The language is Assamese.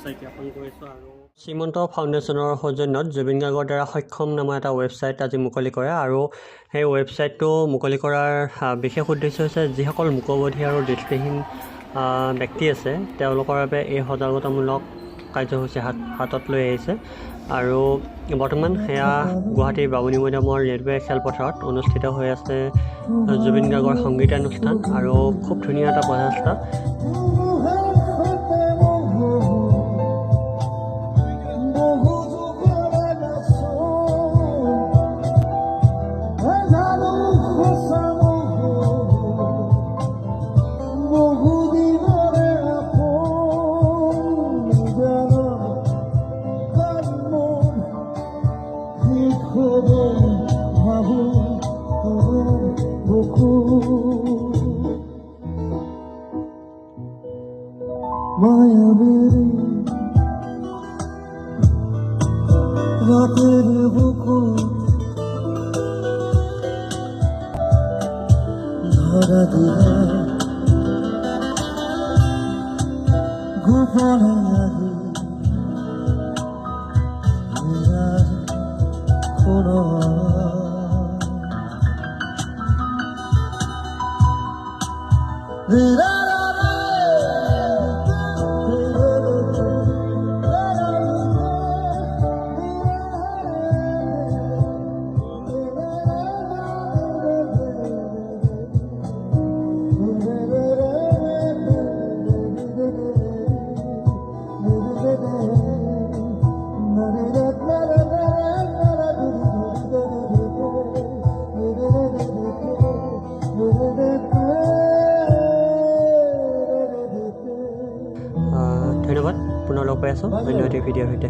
ৱেবছাইট জ্ঞাপন কৰিছোঁ। আৰু শ্ৰীমন্ত ফাউণ্ডেশ্যনৰ সৌজন্যত জুবিন গাৰ্গৰ দ্বাৰা সক্ষম নামৰ এটা ৱেবছাইট আজি মুকলি কৰে। আৰু সেই ৱেবছাইটটো মুকলি কৰাৰ বিশেষ উদ্দেশ্য হৈছে যিসকল মূকবধিৰ আৰু দৃষ্টিহীন ব্যক্তি আছে তেওঁলোকৰ বাবে এই সজাগতামূলক কাৰ্যসূচী হাতত লৈ আহিছে। আৰু বৰ্তমান সেয়া গুৱাহাটীৰ বামুণী মৈদামৰ ৰেলৱে খেলপথাৰত অনুষ্ঠিত হৈ আছে জুবিন গাৰ্গৰ সংগীতানুষ্ঠান। আৰু খুব ধুনীয়া এটা প্ৰচেষ্টা। ৰাতেৰ বুকুৰ ধৰা দিলে গোপনে আহি কোনো ধন্যবাদ। পুনৰ লগ পাই আছোঁ অন্য এটি ভিডিঅ'ৰ সৈতে।